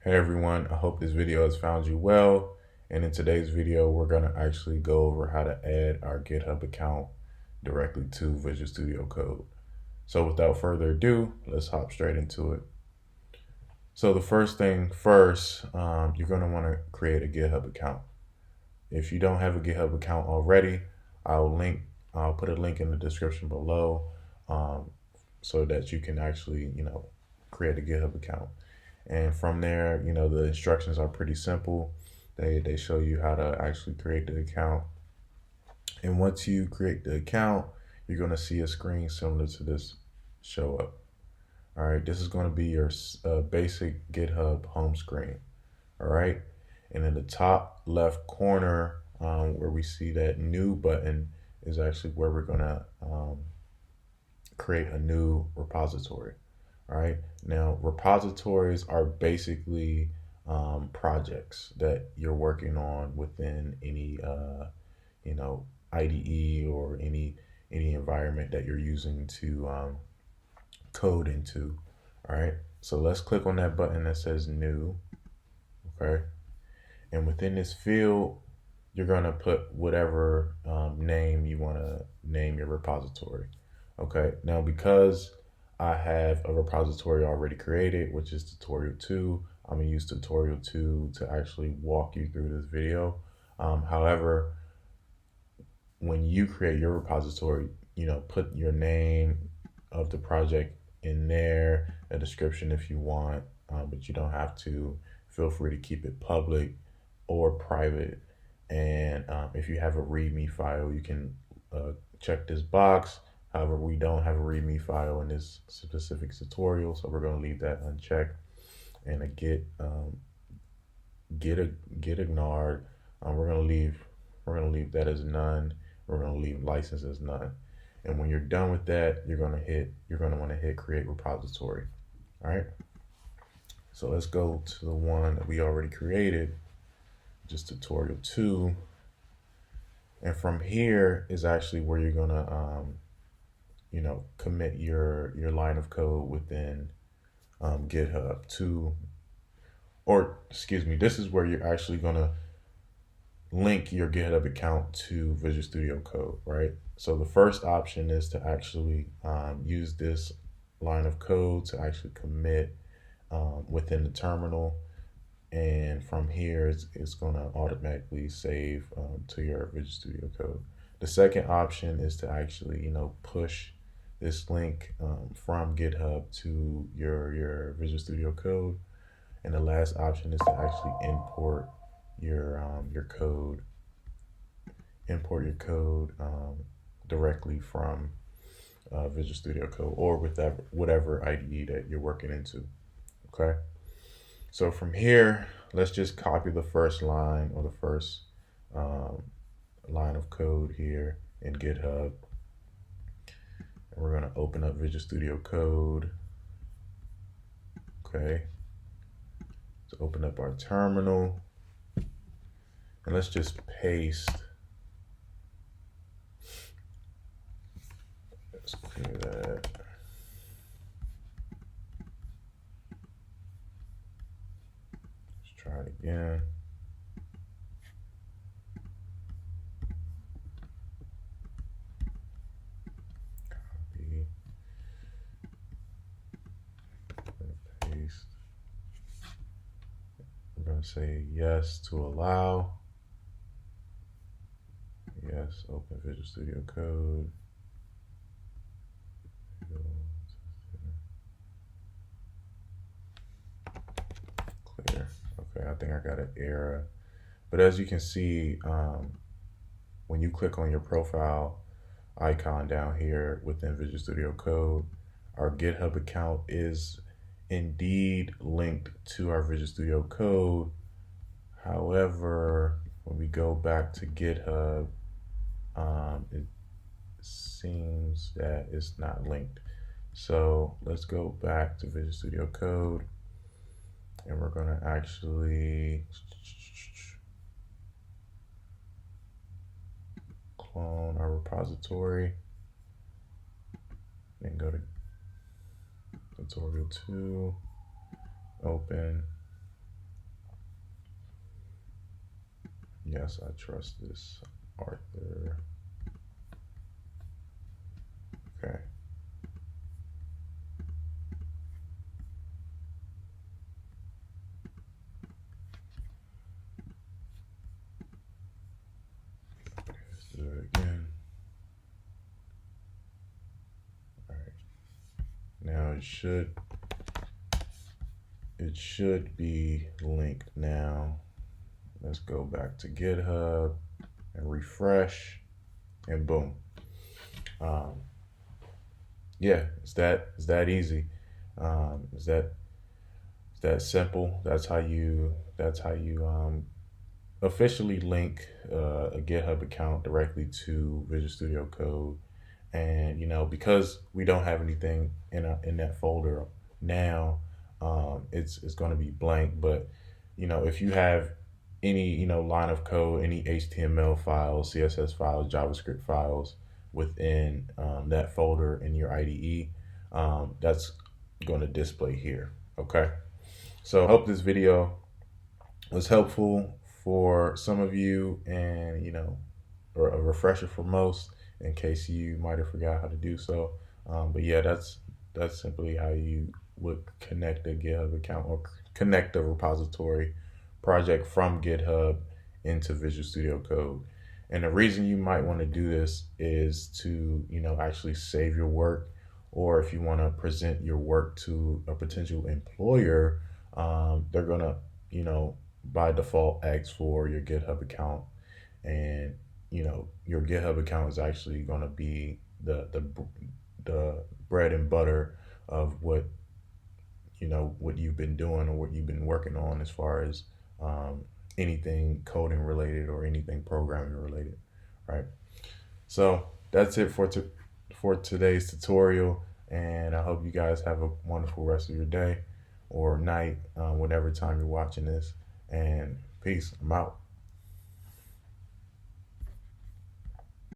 Hey everyone, I hope this video has found you well. And in today's video, we're going to actually go over how to add our GitHub account directly to Visual Studio Code. So without further ado, let's hop straight into it. So the first thing first, you're going to want to create a GitHub account. If you don't have a GitHub account already, I'll put a link in the description below so that you can actually, create a GitHub account. And from there, the instructions are pretty simple. They show you how to actually create the account. And once you create the account, you're going to see a screen similar to this show up. All right, this is going to be your basic GitHub home screen. All right, and in the top left corner where we see that new button is actually where we're going to create a new repository. All right, now repositories are basically projects that you're working on within any IDE or any environment that you're using to code into. All right, so let's click on that button that says new. Okay, and within this field, you're gonna put whatever name you want to name your repository. Okay, now because I have a repository already created, which is tutorial 2, I'm gonna use tutorial 2 to actually walk you through this video. However, when you create your repository, put your name of the project in there, a description if you want, but you don't have to. Feel free to keep it public or private. And if you have a README file, you can check this box. However, we don't have a README file in this specific tutorial, so we're going to leave that unchecked. And a get ignored, we're going to leave that as none. We're going to leave license as none. And when you're done with that, you're going to want to hit create repository. All right. So let's go to the one that we already created, just tutorial 2. And from here is actually where you're going to commit your line of code within GitHub to, or excuse me, this is where you're actually going to link your GitHub account to Visual Studio Code, right? So the first option is to actually use this line of code to actually commit within the terminal. And from here, it's going to automatically save to your Visual Studio Code. The second option is to actually, push this link from GitHub to your Visual Studio Code. And the last option is to actually import your code. Import your code directly from Visual Studio Code or with whatever IDE that you're working into. Okay. So from here, let's just copy the first line or the first line of code here in GitHub. And we're going to open up Visual Studio Code. Okay. To open up our terminal. And let's just paste. Let's clear that. Let's try it again. Copy. Paste. We're going to say yes to allow. Yes, open Visual Studio Code. Clear. Okay, I think I got an error. But as you can see, when you click on your profile icon down here within Visual Studio Code, our GitHub account is indeed linked to our Visual Studio Code. However, when we go back to GitHub, it seems that it's not linked. So let's go back to Visual Studio Code and we're going to actually clone our repository and go to tutorial 2, open, Yes, I trust this Arthur. Okay. Let's do it again. All right. Now it should be linked now. Let's go back to GitHub and refresh, and boom. Yeah, it's that easy. It's that simple. That's how you officially link a GitHub account directly to Visual Studio Code. And because we don't have anything in that folder now, it's going to be blank. But if you have any line of code, any HTML files, CSS files, JavaScript files within that folder in your IDE, that's going to display here. Okay, so I hope this video was helpful for some of you, and or a refresher for most, in case you might have forgot how to do so. But yeah, that's simply how you would connect a GitHub account or connect a repository project from GitHub into Visual Studio Code. And the reason you might want to do this is to actually save your work, or if you want to present your work to a potential employer, they're gonna by default ask for your GitHub account. And your GitHub account is actually going to be the bread and butter of what what you've been doing or what you've been working on, as far as anything coding related or anything programming related, right? So that's it for today's tutorial, and I hope you guys have a wonderful rest of your day or night, whatever time you're watching this. And peace. I'm out.